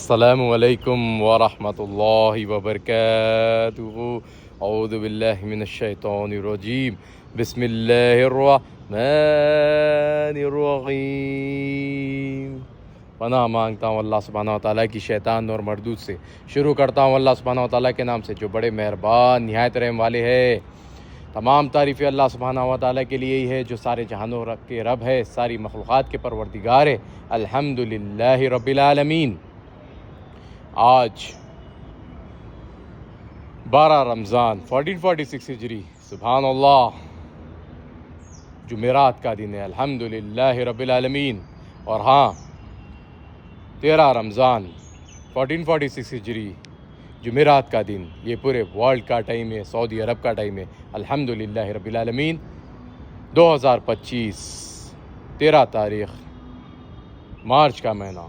السلام علیکم ورحمۃ اللہ وبرکاتہ اعوذ باللہ من الشیطان الرجیم بسم اللہ الرحمن الرحیم۔ پناہ مانگتا ہوں اللہ سبحانہ و تعالیٰ کی شیطان اور مردود سے۔ شروع کرتا ہوں اللہ سبحانہ و تعالیٰ کے نام سے جو بڑے مہربان نہایت رحم والے ہے۔ تمام تعریفیں اللہ سبحانہ و تعالیٰ کے لیے ہی ہے جو سارے جہانوں کے رب ہے، ساری مخلوقات کے پروردگار ہے۔ الحمدللہ رب العالمین۔ آج 12 رمضان 1446 ہجری، سبحان اللہ، جمعرات کا دن ہے، الحمدللہ رب العالمین۔ اور ہاں 13 رمضان 1446 ہجری، جمعرات کا دن، یہ پورے ورلڈ کا ٹائم ہے، سعودی عرب کا ٹائم ہے، الحمدللہ رب العالمین۔ 2025 13 تاریخ مارچ کا مہینہ،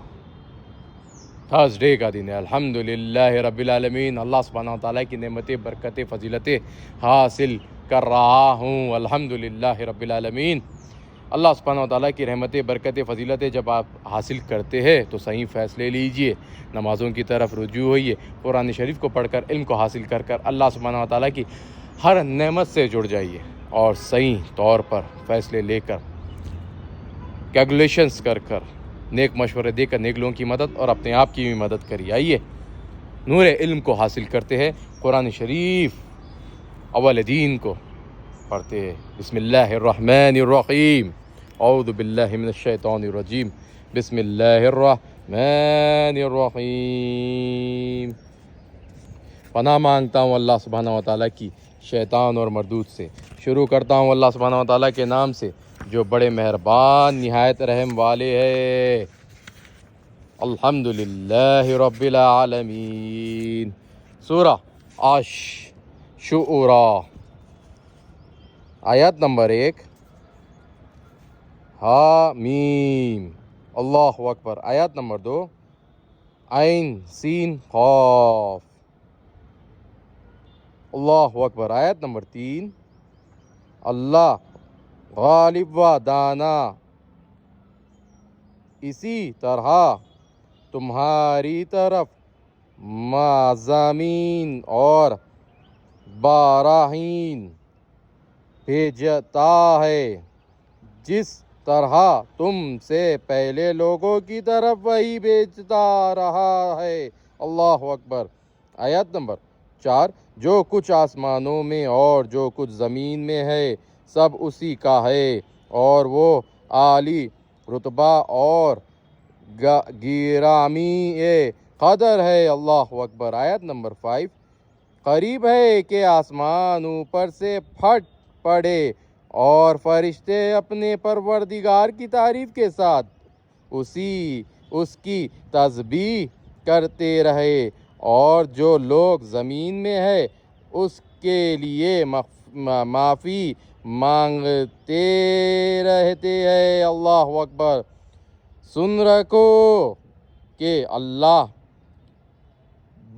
تھرسڈے کا دن ہے، الحمدللہ رب العالمین۔ اللہ سبحانہ و تعالیٰ کی نعمتیں، برکتیں، فضیلتیں حاصل کر رہا ہوں، الحمدللہ رب العالمین۔ اللہ سبحانہ و تعالیٰ کی رحمتیں، برکتیں، فضیلتیں جب آپ حاصل کرتے ہیں تو صحیح فیصلے لیجئے، نمازوں کی طرف رجوع ہوئیے، قرآن شریف کو پڑھ کر، علم کو حاصل کر کر اللہ سبحانہ و تعالیٰ کی ہر نعمت سے جڑ جائیے اور صحیح طور پر فیصلے لے کر، کیلکولیشنز کر کر، نیک مشورے دے کر نیک لوگوں کی مدد اور اپنے آپ کی بھی مدد کریے۔ آئیے نور علم کو حاصل کرتے ہیں، قرآن شریف اول دین کو پڑھتے ہیں۔ بسم اللہ الرحمن الرحیم، اعوذ باللہ من الشیطان الرجیم، بسم اللہ الرحمن الرحیم۔ پناہ مانگتا ہوں اللہ سبحانہ و تعالیٰ کی شیطان اور مردود سے۔ شروع کرتا ہوں اللہ سبحانہ و تعالیٰ کے نام سے جو بڑے مہربان نہایت رحم والے ہے، الحمدللہ رب العالمین۔ سورہ الشعراء، آیت نمبر 1، حامیم، اللہ اکبر۔ آیت نمبر 2، عین سین قاف، اللہ اکبر۔ آیت نمبر 3، اللہ غالب و دانا، اسی طرح تمہاری طرف مضامین اور براہین بھیجتا ہے، جس طرح تم سے پہلے لوگوں کی طرف وہی بھیجتا رہا ہے، اللہ اکبر۔ آیت نمبر 4، جو کچھ آسمانوں میں اور جو کچھ زمین میں ہے سب اسی کا ہے، اور وہ عالی رتبہ اور گرامی قدر ہے، اللہ اکبر۔ آیت نمبر 5، قریب ہے کہ آسمان اوپر سے پھٹ پڑے اور فرشتے اپنے پروردگار کی تعریف کے ساتھ اس کی تسبیح کرتے رہے، اور جو لوگ زمین میں ہے اس کے لیے معافی مانگتے رہتے ہیں، اللہ اکبر۔ سن رکھو کہ اللہ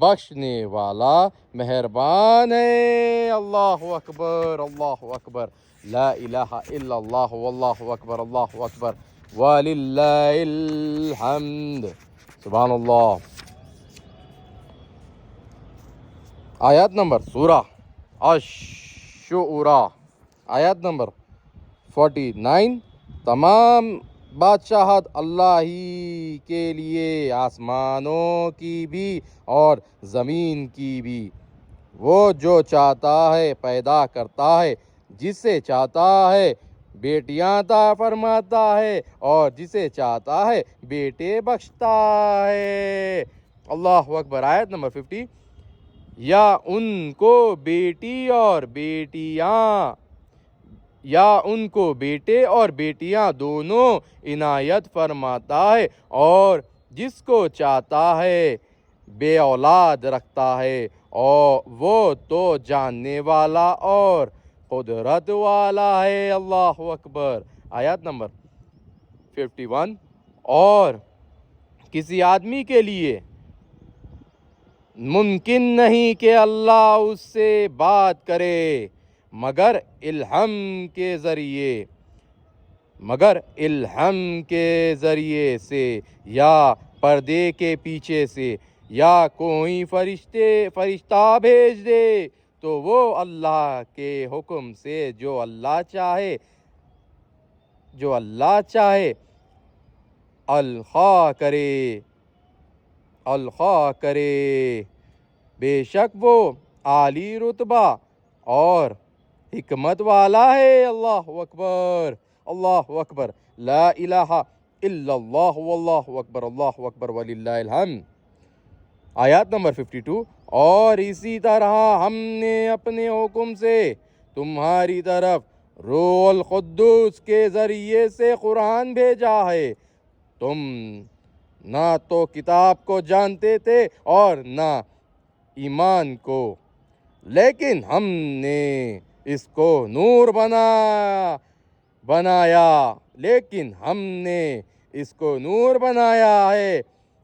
بخشنے والا مہربان ہے، اللہ اکبر، اللہ اکبر، لا الہ الا اللہ واللہ اکبر، اللہ اکبر، وللہ الحمد، سبحان اللہ۔ آیت نمبر سورہ الشعراء، آیت نمبر 49، تمام بادشاہت اللہ ہی کے لیے، آسمانوں کی بھی اور زمین کی بھی۔ وہ جو چاہتا ہے پیدا کرتا ہے، جسے چاہتا ہے بیٹیاں عطا فرماتا ہے، اور جسے چاہتا ہے بیٹے بخشتا ہے، اللہ اکبر۔ آیت نمبر 50، یا ان کو بیٹی اور بیٹیاں، یا ان کو بیٹے اور بیٹیاں دونوں عنایت فرماتا ہے، اور جس کو چاہتا ہے بے اولاد رکھتا ہے، اور وہ تو جاننے والا اور قدرت والا ہے، اللہ اکبر۔ آیت نمبر 51، اور کسی آدمی کے لیے ممکن نہیں کہ اللہ اس سے بات کرے مگر الہم کے ذریعے سے، یا پردے کے پیچھے سے یا کوئی فرشتہ بھیج دے تو وہ اللہ کے حکم سے جو اللہ چاہے القا کرے، بے شک وہ عالی رتبہ اور حکمت والا ہے۔ اللہ اکبر، اللہ اکبر، لا الہ الا اللہ واللہ اکبر، اللہ اکبر وللہ الحمد۔ آیات نمبر 52، اور اسی طرح ہم نے اپنے حکم سے تمہاری طرف روح القدس کے ذریعے سے قرآن بھیجا ہے۔ تم نہ تو کتاب کو جانتے تھے اور نہ ایمان کو، لیکن ہم نے اس کو نور بنایا ہے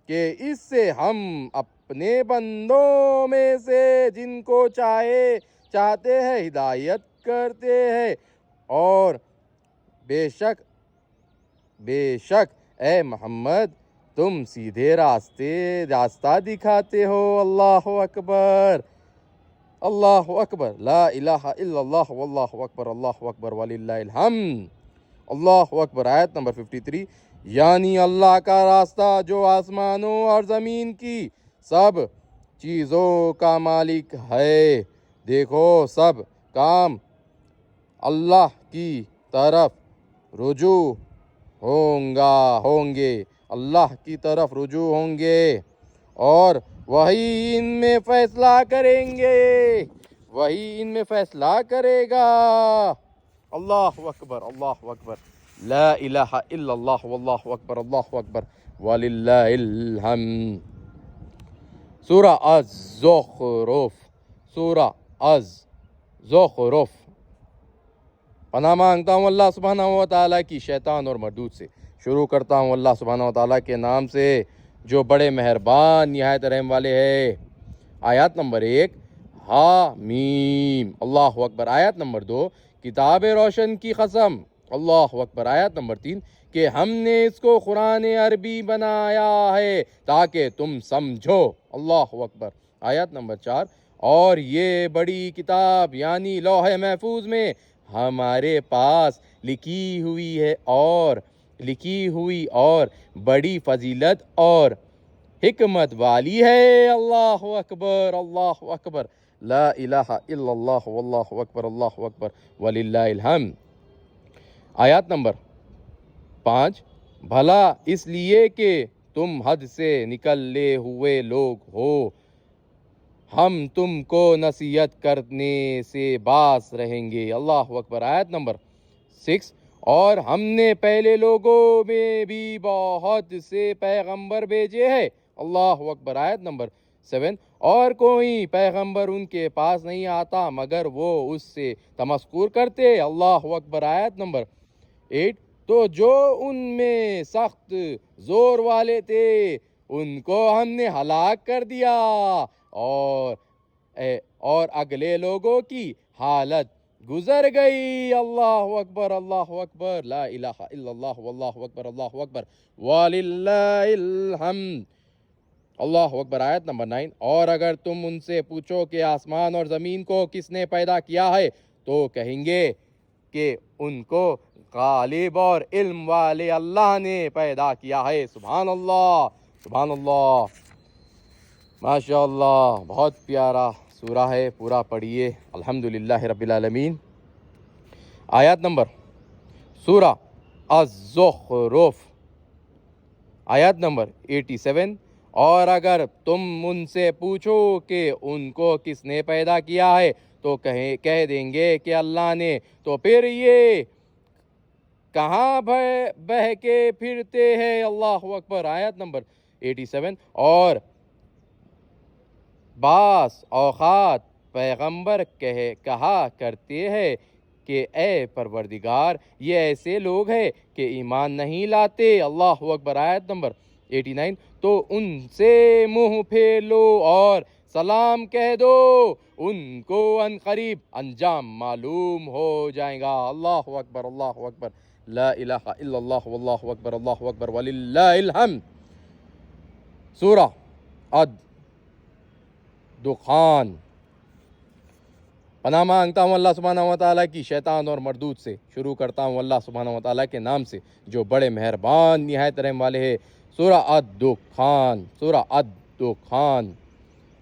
کہ اس سے ہم اپنے بندوں میں سے جن کو چاہتے ہیں ہدایت کرتے ہیں، اور بے شک اے محمد تم سیدھے راستہ دکھاتے ہو۔ اللہ اکبر، اللہ اکبر، لا الہ الا اللہ واللہ اکبر، اللہ اکبر وللہ الحمد۔ اللہ اکبر۔ آیت نمبر 53، یعنی اللہ کا راستہ جو آسمانوں اور زمین کی سب چیزوں کا مالک ہے۔ دیکھو سب کام اللہ کی طرف رجوع ہوں گے، اللہ کی طرف رجوع ہوں گے، اور وہی ان میں فیصلہ کرے گا۔ اللہ اکبر، اللہ اکبر، لا الہ الا اللہ واللہ اکبر، اللہ اکبر وللہ الحمد۔ سورہ الزخرف۔ پناہ مانگتا ہوں اللہ سبحانہ و تعالیٰ کی شیطان اور مردود سے۔ شروع کرتا ہوں اللہ سبحانہ و تعالیٰ کے نام سے جو بڑے مہربان نہایت رحم والے ہے۔ آیات نمبر 1، حامیم، اللہ اکبر۔ آیات نمبر 2، کتاب روشن کی قسم، اللہ اکبر۔ آیات نمبر 3، کہ ہم نے اس کو قرآن عربی بنایا ہے تاکہ تم سمجھو، اللہ اکبر۔ آیات نمبر 4، اور یہ بڑی کتاب یعنی لوح محفوظ میں ہمارے پاس لکھی ہوئی اور بڑی فضیلت اور حکمت والی ہے۔ اللہ اکبر، اللہ اکبر، لا الہ الا اللہ واللہ اکبر، اللہ اکبر وللہ الحمد۔ آیات نمبر 5، بھلا اس لیے کہ تم حد سے نکلے ہوئے لوگ ہو، ہم تم کو نصیحت کرنے سے باز رہیں گے، اللہ اکبر۔ آیت نمبر 6، اور ہم نے پہلے لوگوں میں بھی بہت سے پیغمبر بھیجے ہیں، اللہ اکبر۔ آیت نمبر 7، اور کوئی پیغمبر ان کے پاس نہیں آتا مگر وہ اس سے تمسخر کرتے، اللہ اکبر۔ آیت نمبر 8، تو جو ان میں سخت زور والے تھے ان کو ہم نے ہلاک کر دیا، اور اگلے لوگوں کی حالت گزر گئی، اللہ اکبر، اللہ اکبر، لا الہ الا اللہ واللہ اکبر، اللہ اکبر وللہ الحمد، اللہ اکبر۔ آیت نمبر 9، اور اگر تم ان سے پوچھو کہ آسمان اور زمین کو کس نے پیدا کیا ہے تو کہیں گے کہ ان کو غالب اور علم والے اللہ نے پیدا کیا ہے۔ سبحان اللہ، سبحان اللہ، ماشاء اللہ، بہت پیارا سورہ ہے، پورا پڑھیے، الحمدللہ رب العالمین۔ آیات نمبر، سورہ الزخرف، آیات نمبر 87، اور اگر تم ان سے پوچھو کہ ان کو کس نے پیدا کیا ہے تو کہہ دیں گے کہ اللہ نے، تو پھر یہ کہاں بہکے پھرتے ہیں، اللہ اکبر۔ آیت نمبر 87، اور بعض اوقات پیغمبر کہا کرتے ہیں کہ اے پروردگار یہ ایسے لوگ ہیں کہ ایمان نہیں لاتے، اللہ اکبر۔ آیت نمبر 89، تو ان سے منہ پھیر لو اور سلام کہہ دو، ان کو ان قریب انجام معلوم ہو جائے گا، اللہ اکبر، اللہ اکبر، لا الہ الا اللہ واللہ اکبر، اللہ اکبر وللہ الحمد۔ سورہ الدخان۔ پناہ مانگتا ہوں اللہ سبحانہ و تعالیٰ کی شیطان اور مردود سے۔ شروع کرتا ہوں اللہ سبحانہ و تعالیٰ کے نام سے جو بڑے مہربان نہایت رحم والے ہے۔ سورہ الدخان، سورہ الدخان،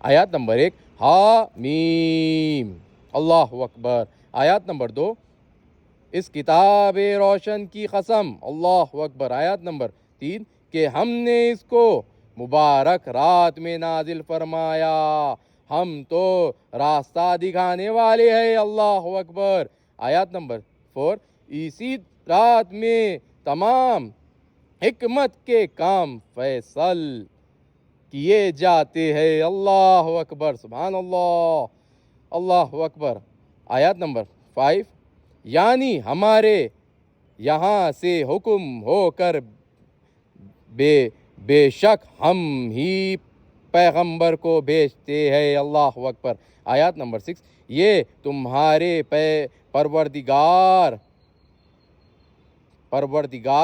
آیات نمبر 1 حامیم، اللہ اکبر۔ آیات نمبر 2 اس کتاب روشن کی قسم، اللہ اکبر۔ آیات نمبر 3 کہ ہم نے اس کو مبارک رات میں نازل فرمایا، ہم تو راستہ دکھانے والے ہیں، اللہ اکبر۔ آیات نمبر 4 اسی رات میں تمام حکمت کے کام فیصل کیے جاتے ہیں، اللہ اکبر، سبحان اللہ، اللہ اکبر۔ آیات نمبر 5 یعنی ہمارے یہاں سے حکم ہو کر بے شک ہم ہی پیغمبر کو بھیجتے ہیں، اللہ اکبر۔ آیات نمبر 6 یہ تمہارے پروردگار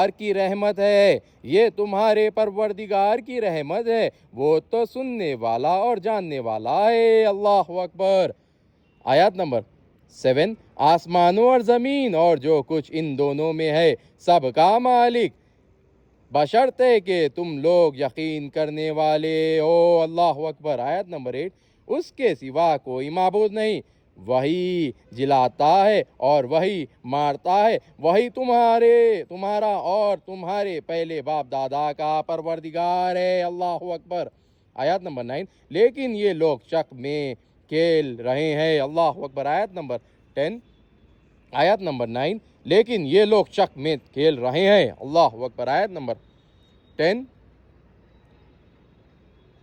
کی رحمت ہے، یہ تمہارے پروردگار کی رحمت ہے، وہ تو سننے والا اور جاننے والا ہے، اللہ اکبر۔ آیات نمبر 7 آسمانوں اور زمین اور جو کچھ ان دونوں میں ہے سب کا مالک، بشرطے کہ تم لوگ یقین کرنے والے ہو، اللہ اکبر۔ آیت نمبر 8 اس کے سوا کوئی معبود نہیں، وہی جلاتا ہے اور وہی مارتا ہے، وہی تمہارا اور تمہارے پہلے باپ دادا کا پروردگار ہے، اللہ اکبر۔ آیت نمبر 9 لیکن یہ لوگ شک میں کھیل رہے ہیں، اللہ اکبر۔ آیت نمبر 10 آیت نمبر 9 لیکن یہ لوگ شک میں کھیل رہے ہیں، اللہ اکبر۔ آیت نمبر 10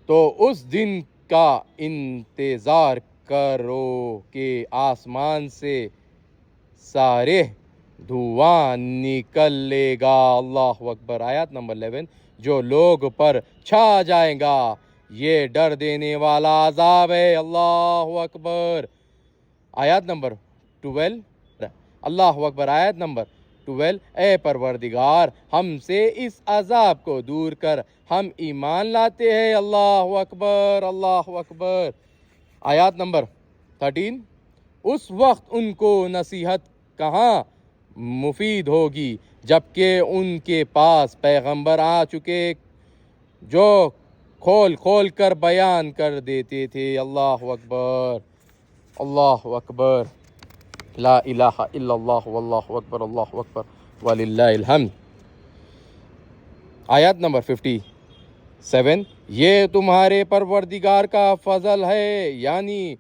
تو اس دن کا انتظار کرو کہ آسمان سے سارے دھواں نکلے گا، اللہ اکبر۔ آیت نمبر 11 جو لوگ پر چھا جائے گا یہ ڈر دینے والا عذاب ہے، اللہ اکبر۔ آیت نمبر 12 اللہ اکبر۔ آیت نمبر 12 اے پروردگار ہم سے اس عذاب کو دور کر، ہم ایمان لاتے ہیں، اللہ اکبر، اللہ اکبر۔ آیات نمبر 13 اس وقت ان کو نصیحت کہاں مفید ہوگی جبکہ ان کے پاس پیغمبر آ چکے جو کھول کھول کر بیان کر دیتے تھے، اللہ اکبر، اللہ اکبر، لا الہ الا اللہ واللہ اکبر، اللہ اکبر وللہ الحمد۔ آیت نمبر 57 یہ تمہارے پروردگار کا فضل ہے، یعنی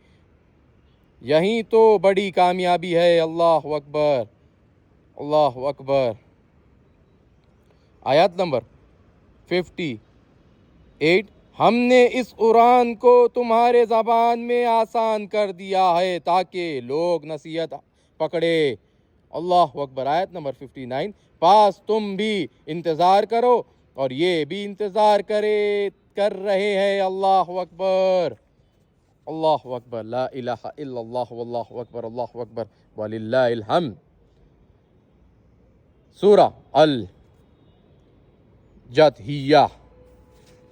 یہی تو بڑی کامیابی ہے، اللہ اکبر، اللہ اکبر۔ آیت نمبر 58 ہم نے اس قرآن کو تمہارے زبان میں آسان کر دیا ہے تاکہ لوگ نصیحت پکڑے، اللہ اکبر۔ آیت نمبر 59 پاس تم بھی انتظار کرو اور یہ بھی انتظار کر رہے ہیں، اللہ اکبر، اللہ اکبر، لا الہ الا اللہ واللہ اکبر، اللہ اکبر وللہ الحمد۔ سورہ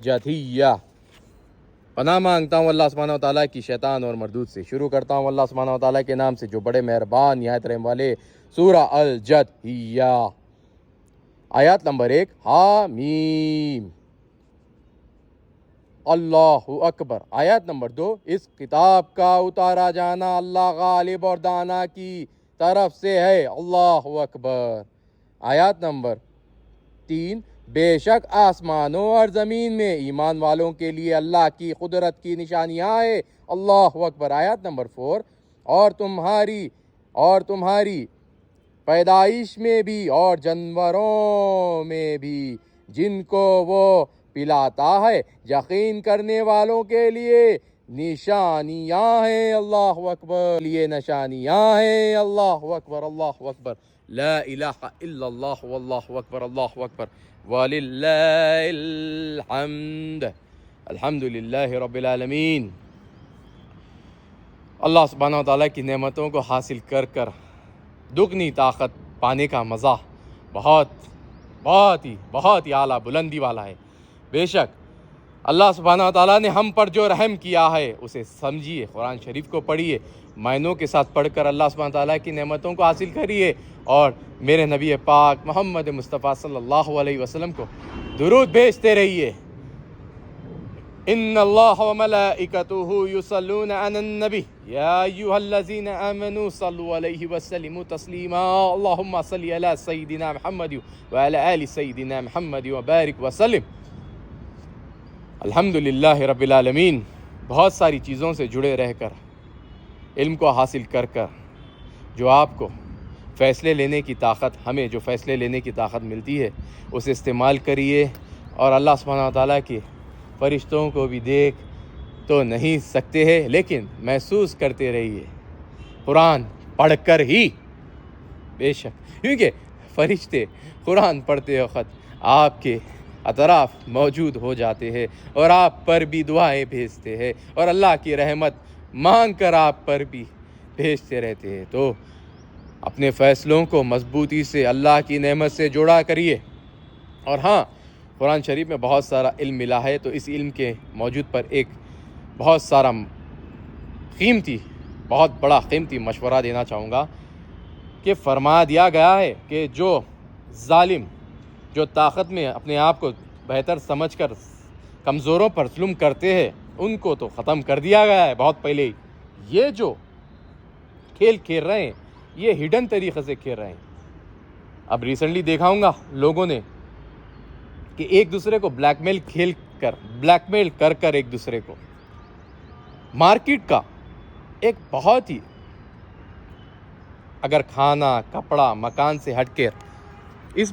جتھیہ۔ پناہ مانگتا ہوں اللہ سبحانہ و تعالیٰ کی شیطان اور مردود سے۔ شروع کرتا ہوں اللہ سبحانہ و تعالیٰ کے نام سے جو بڑے مہربان نہایت رحم والے۔ سورہ الجتھیہ، آیات نمبر 1 حامیم، اللہ اکبر۔ آیات نمبر 2 اس کتاب کا اتارا جانا اللہ غالب اور دانا کی طرف سے ہے، اللہ اکبر۔ آیات نمبر 3 بے شک آسمانوں اور زمین میں ایمان والوں کے لیے اللہ کی قدرت کی نشانیاں ہیں، اللہ اکبر۔ آیات نمبر 4 اور تمہاری پیدائش میں بھی اور جانوروں میں بھی جن کو وہ پلاتا ہے یقین کرنے والوں کے لیے نشانیاں ہیں، اللہ اکبر، لیے نشانیاں ہیں، اللہ اکبر، اللہ اکبر، لا الہ الا اللہ واللہ اکبر، اللہ اکبر وللہ الحمد، الحمدللہ رب العالمین۔ اللہ سبحانہ و تعالیٰ کی نعمتوں کو حاصل کر کر دگنی طاقت پانے کا مزہ بہت ہی اعلیٰ بلندی والا ہے۔ بے شک اللہ سبحانہ و تعالیٰ نے ہم پر جو رحم کیا ہے اسے سمجھیے، قرآن شریف کو پڑھیے، معنوں کے ساتھ پڑھ کر اللہ سبحانہ و تعالیٰ کی نعمتوں کو حاصل کریے، اور میرے نبی پاک محمد مصطفیٰ صلی اللہ علیہ وسلم کو درود بھیجتے رہیے۔ ان اللہ وملائکتہ یصلون علی النبی یا ایھا الذین آمنوا صلوا علیہ وسلموا تسلیما اللہم صل علی سیدنا محمد وعلی آل سیدنا محمد وبارک وسلم۔ الحمدللہ رب العالمین، بہت ساری چیزوں سے جڑے رہ کر، علم کو حاصل کر کر جو آپ کو فیصلے لینے کی طاقت، ہمیں جو فیصلے لینے کی طاقت ملتی ہے اسے استعمال کریے، اور اللہ سبحانہ و تعالیٰ کے فرشتوں کو بھی دیکھ تو نہیں سکتے ہیں لیکن محسوس کرتے رہیے قرآن پڑھ کر ہی، بے شک، کیونکہ فرشتے قرآن پڑھتے وقت آپ کے اطراف موجود ہو جاتے ہیں اور آپ پر بھی دعائیں بھیجتے ہیں اور اللہ کی رحمت مانگ کر آپ پر بھی بھیجتے رہتے ہیں۔ تو اپنے فیصلوں کو مضبوطی سے اللہ کی نعمت سے جوڑا کریے، اور ہاں، قرآن شریف میں بہت سارا علم ملا ہے، تو اس علم کے موجود پر ایک بہت سارا بہت بڑا قیمتی مشورہ دینا چاہوں گا کہ فرما دیا گیا ہے کہ جو ظالم، جو طاقت میں اپنے آپ کو بہتر سمجھ کر کمزوروں پر ظلم کرتے ہیں، ان کو تو ختم کر دیا گیا ہے بہت پہلے ہی۔ یہ جو کھیل کھیل رہے ہیں یہ ہڈن طریقے سے کھیل رہے ہیں۔ اب ریسنٹلی دیکھا ہوں گا لوگوں نے کہ ایک دوسرے کو بلیک میل کر کر ایک دوسرے کو مارکیٹ کا ایک بہت ہی، اگر کھانا، کپڑا، مکان سے ہٹ کر اس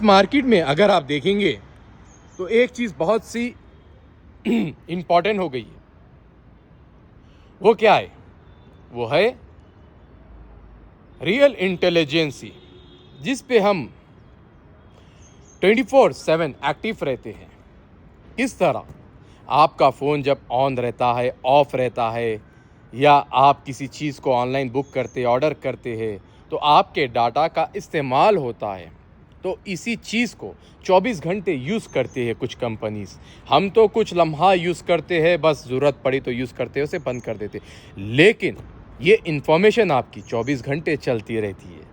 مارکیٹ میں اگر آپ دیکھیں گے تو ایک چیز بہت سی امپورٹنٹ ہو گئی ہے۔ وہ کیا ہے؟ وہ ہے ریئل انٹیلیجنسی، جس پہ ہم 24/7 ایکٹیو رہتے ہیں۔ کس طرح آپ کا فون جب آن رہتا ہے، آف رہتا ہے، یا آپ کسی چیز کو آن لائن بک کرتے، آرڈر کرتے ہیں، تو آپ کے ڈاٹا کا استعمال ہوتا ہے۔ تو اسی چیز کو 24 گھنٹے یوز کرتے ہیں کچھ کمپنیز، ہم تو کچھ لمحہ یوز کرتے ہیں، بس ضرورت پڑی تو یوز کرتے ہیں، اسے بند کر دیتے، لیکن یہ انفارمیشن آپ کی 24 گھنٹے چلتی رہتی ہے۔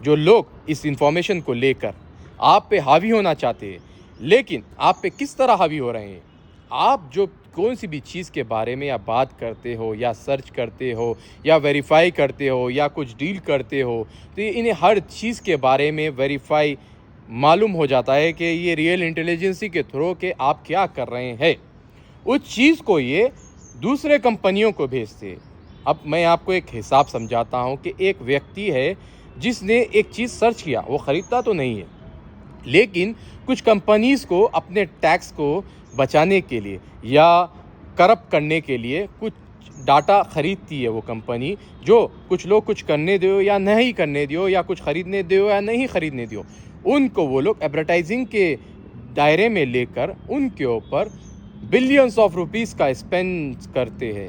جو لوگ اس انفارمیشن کو لے کر آپ پہ حاوی ہونا چاہتے ہیں، لیکن آپ پہ کس طرح حاوی ہو رہے ہیں؟ آپ جو کون سی بھی چیز کے بارے میں یا بات کرتے ہو، یا سرچ کرتے ہو، یا ویریفائی کرتے ہو، یا کچھ ڈیل کرتے ہو، تو انہیں ہر چیز کے بارے میں ویریفائی معلوم ہو جاتا ہے کہ یہ ریئل انٹیلیجنسی کے تھرو کہ آپ کیا کر رہے ہیں۔ اس چیز کو یہ دوسرے کمپنیوں کو بھیجتے ہیں۔ اب میں آپ کو ایک حساب سمجھاتا ہوں کہ ایک ویکتی ہے جس نے ایک چیز سرچ کیا، وہ خریدتا تو نہیں ہے، لیکن کچھ کمپنیز کو اپنے ٹیکس کو بچانے کے لیے یا کرپٹ کرنے کے لیے کچھ ڈاٹا خریدتی ہے وہ کمپنی، جو کچھ لوگ کچھ کرنے دیو یا نہیں کرنے دیو، یا کچھ خریدنے دیو یا نہیں خریدنے دیو، ان کو وہ لوگ ایڈورٹائزنگ کے دائرے میں لے کر ان کے اوپر بلینز آف روپیز کا اسپینڈ کرتے ہیں۔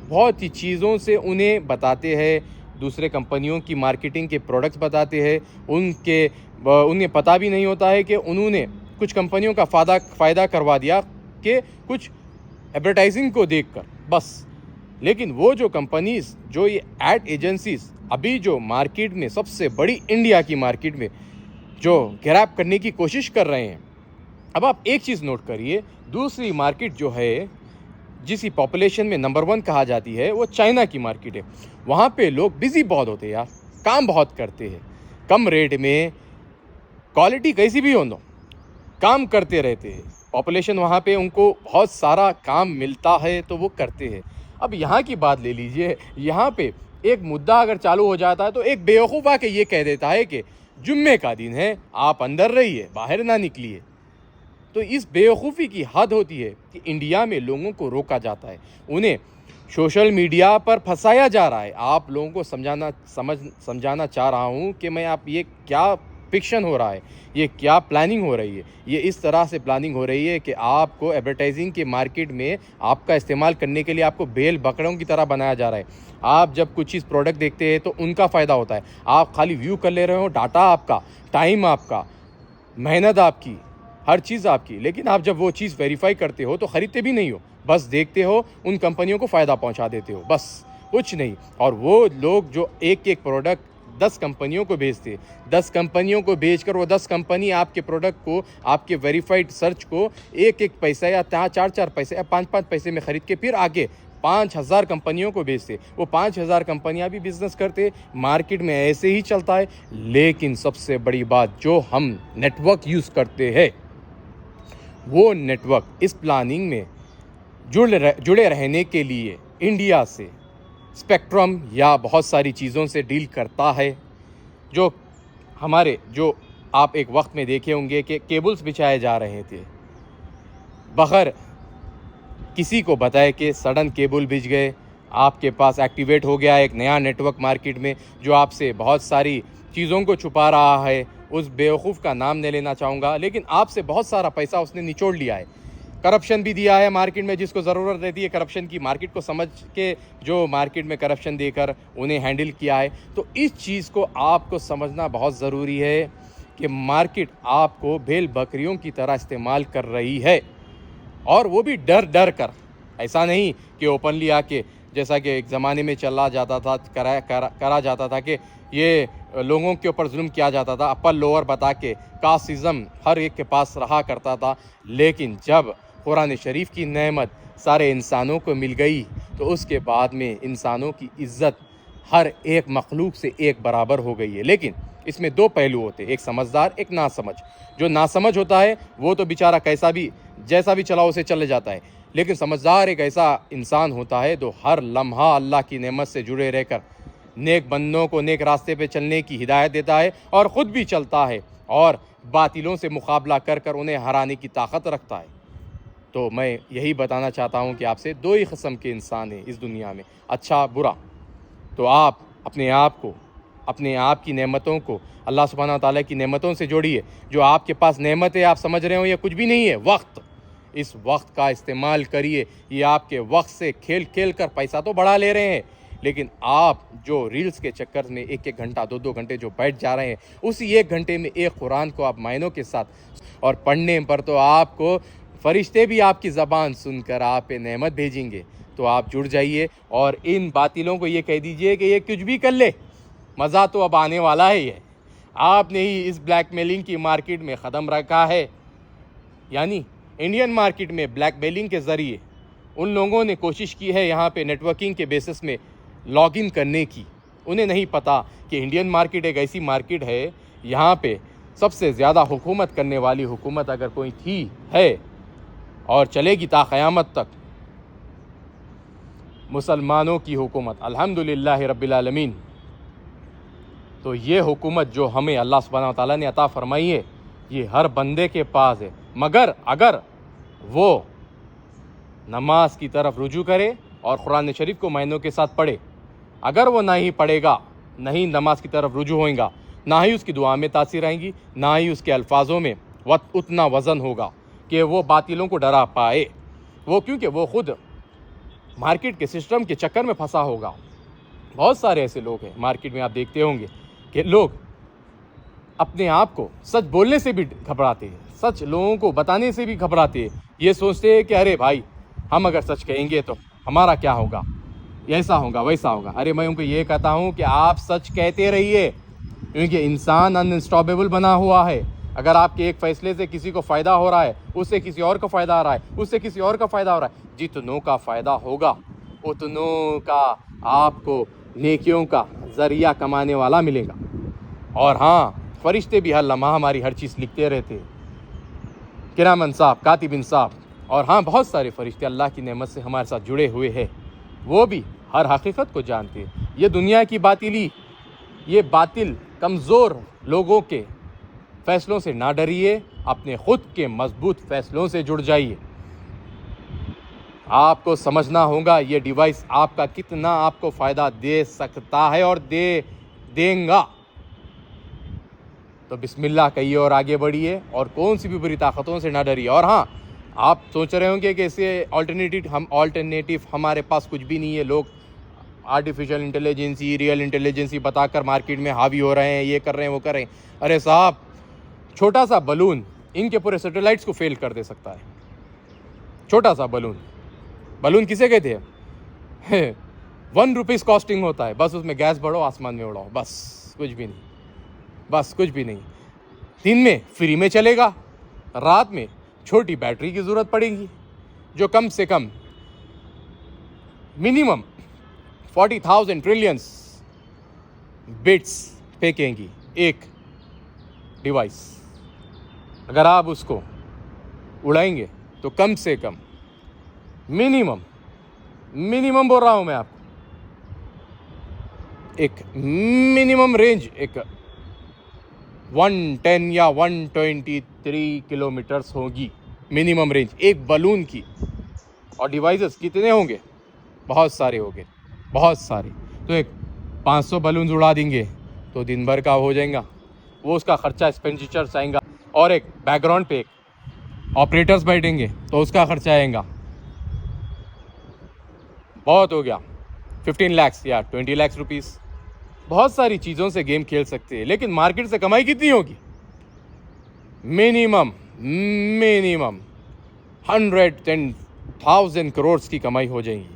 بہت ہی چیزوں سے انہیں بتاتے ہیں، دوسرے کمپنیوں کی مارکیٹنگ کے پروڈکٹس بتاتے ہیں، انہیں پتہ بھی نہیں ہوتا ہے کہ انہوں نے کچھ کمپنیوں کا فائدہ کروا دیا کہ کچھ ایڈورٹائزنگ کو دیکھ کر بس۔ لیکن وہ جو کمپنیز، جو یہ ایڈ ایجنسیز ابھی جو مارکیٹ میں سب سے بڑی انڈیا کی مارکیٹ میں جو گریب کرنے کی کوشش کر رہے ہیں، اب آپ ایک چیز نوٹ کریے، دوسری مارکیٹ جو ہے جس کی پاپولیشن میں نمبر 1 کہا جاتی ہے، وہ چائنا کی مارکیٹ ہے۔ وہاں پہ لوگ بزی بہت ہوتے ہیں یار، کام بہت کرتے ہیں، کم ریٹ میں، کوالٹی کیسی بھی ہو، کام کرتے رہتے ہیں۔ پاپولیشن وہاں پہ ان کو بہت سارا کام ملتا ہے تو وہ کرتے ہیں۔ اب یہاں کی بات لے لیجئے، یہاں پہ ایک مدعا اگر چالو ہو جاتا ہے تو ایک بیوقوف آ کے یہ کہہ دیتا ہے کہ جمعے کا دن ہے، آپ اندر رہیے، باہر نہ نکلیے۔ تو اس بیوقوفی کی حد ہوتی ہے کہ انڈیا میں لوگوں کو روکا جاتا ہے، انہیں سوشل میڈیا پر پھنسایا جا رہا ہے۔ آپ لوگوں کو سمجھانا چاہ رہا ہوں کہ میں آپ یہ کیا فکشن ہو رہا ہے، یہ کیا پلاننگ ہو رہی ہے۔ یہ اس طرح سے پلاننگ ہو رہی ہے کہ آپ کو ایڈورٹائزنگ کے مارکیٹ میں آپ کا استعمال کرنے کے لیے آپ کو بیل بکروں کی طرح بنایا جا رہا ہے۔ آپ جب کچھ چیز پروڈکٹ دیکھتے ہیں تو ان کا فائدہ ہوتا ہے، آپ خالی ویو کر لے رہے ہو، ڈاٹا آپ کا، ٹائم آپ کا، محنت آپ کی، ہر چیز آپ کی، لیکن آپ جب وہ چیز ویریفائی کرتے ہو تو خریدتے بھی نہیں ہو، بس دیکھتے ہو، ان کمپنیوں کو فائدہ پہنچا دیتے ہو، بس کچھ نہیں۔ اور وہ لوگ جو ایک ایک پروڈکٹ 10 کمپنیوں کو بیچتے، 10 کمپنیوں کو بیچ کر وہ 10 کمپنی آپ کے پروڈکٹ کو، آپ کے ویریفائڈ سرچ کو ایک ایک پیسہ یا 4 پیسے یا 5 پیسے میں خرید کے پھر آگے 5,000 کمپنیوں کو بیچتے۔ وہ 5,000 کمپنیاں بھی بزنس کرتے، مارکیٹ میں ایسے ہی چلتا ہے۔ لیکن سب سے بڑی بات، جو ہم نیٹ ورک یوز کرتے ہیں، وہ نیٹ ورک اس پلاننگ میں جڑے رہنے کے لیے انڈیا سے اسپیکٹرم یا بہت ساری چیزوں سے ڈیل کرتا ہے، جو جو آپ ایک وقت میں دیکھے ہوں گے کہ کیبلز بچھائے جا رہے تھے بغیر کسی کو بتائے کہ سڈن کیبل بچھ گئے، آپ کے پاس ایکٹیویٹ ہو گیا ایک نیا نیٹ ورک مارکیٹ میں جو آپ سے بہت ساری چیزوں کو چھپا رہا ہے۔ اس بیوقوف کا نام نہیں لینا چاہوں گا، لیکن آپ سے بہت سارا پیسہ اس نے نچوڑ لیا ہے، کرپشن بھی دیا ہے مارکیٹ میں، جس کو ضرورت رہتی ہے کرپشن کی، مارکیٹ کو سمجھ کے جو مارکیٹ میں کرپشن دے کر انہیں ہینڈل کیا ہے۔ تو اس چیز کو آپ کو سمجھنا بہت ضروری ہے کہ مارکیٹ آپ کو بھیل بکریوں کی طرح استعمال کر رہی ہے، اور وہ بھی ڈر کر، ایسا نہیں کہ اوپنلی آ کے، جیسا کہ ایک زمانے میں چلا جاتا تھا، کرا جاتا تھا کہ یہ لوگوں کے اوپر ظلم کیا جاتا تھا، اپر لوور بتا کے، کاسٹزم ہر ایک کے پاس رہا کرتا تھا۔ لیکن جب قرآن شریف کی نعمت سارے انسانوں کو مل گئی تو اس کے بعد میں انسانوں کی عزت ہر ایک مخلوق سے ایک برابر ہو گئی ہے۔ لیکن اس میں 2 پہلو ہوتے ہیں، ایک سمجھدار، ایک ناسمجھ۔ جو ناسمجھ ہوتا ہے وہ تو بیچارہ جیسا بھی چلا اسے چلے جاتا ہے، لیکن سمجھدار ایک ایسا انسان ہوتا ہے جو ہر لمحہ اللہ کی نعمت سے جڑے رہ کر نیک بندوں کو نیک راستے پہ چلنے کی ہدایت دیتا ہے، اور خود بھی چلتا ہے، اور باطلوں سے مقابلہ کر کر انہیں ہرانے کی طاقت رکھتا ہے۔ تو میں یہی بتانا چاہتا ہوں کہ آپ سے 2 ہی قسم کے انسان ہیں اس دنیا میں، اچھا برا۔ تو آپ اپنے آپ کی نعمتوں کو اللہ سبحانہ وتعالیٰ کی نعمتوں سے جوڑیے۔ جو آپ کے پاس نعمت ہے، آپ سمجھ رہے ہو یہ کچھ بھی نہیں ہے، وقت، اس وقت کا استعمال کریے۔ یہ آپ کے وقت سے کھیل کر پیسہ تو بڑھا لے رہے ہیں، لیکن آپ جو ریلز کے چکر میں 1 گھنٹہ 2 گھنٹے جو بیٹھ جا رہے ہیں، اسی 1 گھنٹے میں ایک قرآن کو آپ معنوں کے ساتھ اور پڑھنے پر تو آپ کو فرشتے بھی آپ کی زبان سن کر آپ پہ نعمت بھیجیں گے۔ تو آپ جڑ جائیے اور ان باطلوں کو یہ کہہ دیجئے کہ یہ کچھ بھی کر لے، مزہ تو اب آنے والا ہے۔ یہ آپ نے ہی اس بلیک میلنگ کی مارکیٹ میں قدم رکھا ہے، یعنی انڈین مارکیٹ میں بلیک میلنگ کے ذریعے ان لوگوں نے کوشش کی ہے یہاں پہ نیٹ ورکنگ کے بیسس میں لاگ ان کرنے کی۔ انہیں نہیں پتا کہ انڈین مارکیٹ ایک ایسی مارکیٹ ہے، یہاں پہ سب سے زیادہ حکومت کرنے والی حکومت اگر کوئی تھی ہے اور چلے گی تا قیامت تک، مسلمانوں کی حکومت، الحمدللہ رب العالمین۔ تو یہ حکومت جو ہمیں اللہ سبحانہ وتعالیٰ نے عطا فرمائی ہے، یہ ہر بندے کے پاس ہے، مگر اگر وہ نماز کی طرف رجوع کرے اور قرآن شریف کو معنوں کے ساتھ پڑھے۔ اگر وہ نہ ہی پڑھے گا، نہ ہی نماز کی طرف رجوع ہوئے گا، نہ ہی اس کی دعا میں تاثیر رہیں گی، نہ ہی اس کے الفاظوں میں اتنا وزن ہوگا کہ وہ باطلوں کو ڈرا پائے، کیونکہ وہ خود مارکیٹ کے سسٹم کے چکر میں پھنسا ہوگا۔ بہت سارے ایسے لوگ ہیں مارکیٹ میں، آپ دیکھتے ہوں گے کہ لوگ اپنے آپ کو سچ بولنے سے بھی گھبراتے ہیں، سچ لوگوں کو بتانے سے بھی گھبراتے ہیں۔ یہ سوچتے ہیں کہ ارے بھائی، ہم اگر سچ کہیں گے تو ہمارا کیا ہوگا، ایسا ہوگا ویسا ہوگا۔ ارے میں ان کو یہ کہتا ہوں کہ آپ سچ کہتے رہیے، کیونکہ انسان انسٹاپیبل بنا ہوا ہے۔ اگر آپ کے ایک فیصلے سے کسی کو فائدہ ہو رہا ہے، اس سے کسی اور کو فائدہ آ رہا ہے، اس سے کسی اور کا فائدہ ہو رہا ہے، جتنوں کا فائدہ ہوگا اتنوں کا آپ کو نیکیوں کا ذریعہ کمانے والا ملے گا۔ اور ہاں، فرشتے بھی ہر لمحہ ہماری ہر چیز لکھتے رہتے، کرامن صاحب، کاتبین صاحب۔ اور ہاں، بہت سارے فرشتے اللہ کی نعمت سے ہمارے ساتھ جڑے ہوئے ہیں، وہ بھی ہر حقیقت کو جانتے ہیں۔ یہ دنیا کی باطلی، یہ باطل کمزور لوگوں کے فیصلوں سے نہ ڈریے، اپنے خود کے مضبوط فیصلوں سے جڑ جائیے۔ آپ کو سمجھنا ہوگا یہ ڈیوائس آپ کا کتنا آپ کو فائدہ دے سکتا ہے اور دیں گا۔ تو بسم اللہ کہیے اور آگے بڑھیے، اور کون سی بھی بری طاقتوں سے نہ ڈریے۔ اور ہاں، آپ سوچ رہے ہوں گے کہ اسے آلٹرنیٹیو ہمارے پاس کچھ بھی نہیں ہے، لوگ آرٹیفیشل انٹیلیجنسی، ریئل انٹیلیجنسی بتا کر مارکیٹ میں حاوی ہو رہے ہیں، یہ کر رہے ہیں، وہ کر رہے ہیں۔ ارے صاحب، چھوٹا سا بلون ان کے پورے سیٹلائٹس کو فیل کر دے سکتا ہے. چھوٹا سا بلون کسے کہتے ہیں؟ 1 روپیز کاسٹنگ ہوتا ہے, بس اس میں گیس بھرو, آسمان میں اڑاؤ, بس کچھ بھی نہیں. دن میں فری میں چلے گا, رات میں چھوٹی بیٹری کی ضرورت پڑے گی جو کم سے کم منیمم 40,000 ٹریلینس بٹس پھینکیں گی ایک ڈیوائس. اگر آپ اس کو اڑائیں گے تو کم سے کم منیمم بول رہا ہوں میں آپ کو, ایک منیمم رینج ایک 110 یا 123 کلومیٹرز ہوگی منیمم رینج ایک بلون کی. اور ڈیوائسز کتنے ہوں گے؟ بہت سارے تو ایک 500 بلونز اڑا دیں گے تو دن بھر کا ہو جائے گا, وہ اس کا خرچہ ایکسپینڈیچر آئیں گا. اور ایک بیک گراؤنڈ پہ ایک آپریٹرز بیٹھیں گے تو اس کا خرچہ آئے گا, بہت ہو گیا 15 لاکھ یا 20 لاکھ روپیز. بہت ساری چیزوں سے گیم کھیل سکتے ہیں, لیکن مارکیٹ سے کمائی کتنی ہوگی؟ منیمم 110,000 کروڑز کی کمائی ہو جائیں گی,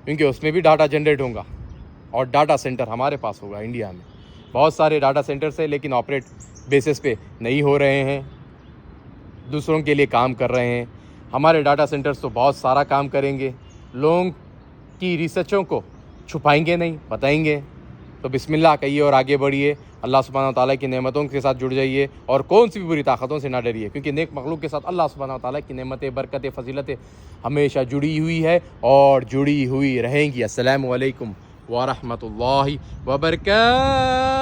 کیونکہ اس میں بھی ڈاٹا جنریٹ ہوگا. اور ڈاٹا سینٹر ہمارے پاس ہوگا انڈیا میں. بہت سارے ڈاٹا سینٹرز ہیں لیکن آپریٹ بیسس پہ نہیں ہو رہے ہیں, دوسروں کے لیے کام کر رہے ہیں. ہمارے ڈاٹا سینٹرز تو بہت سارا کام کریں گے, لوگوں کی ریسرچوں کو چھپائیں گے نہیں, بتائیں گے. تو بسم اللہ کہیے اور آگے بڑھیے, اللہ سبحانہ وتعالیٰ کی نعمتوں کے ساتھ جڑ جائیے اور کون سی بھی بری طاقتوں سے نہ ڈریے, کیونکہ نیک مخلوق کے ساتھ اللہ سبحانہ وتعالیٰ کی نعمتیں, برکتیں, فضیلتیں ہمیشہ جڑی ہوئی ہے اور جڑی ہوئی رہیں گی. السلام علیکم ورحمۃ اللہ وبرکاتہ.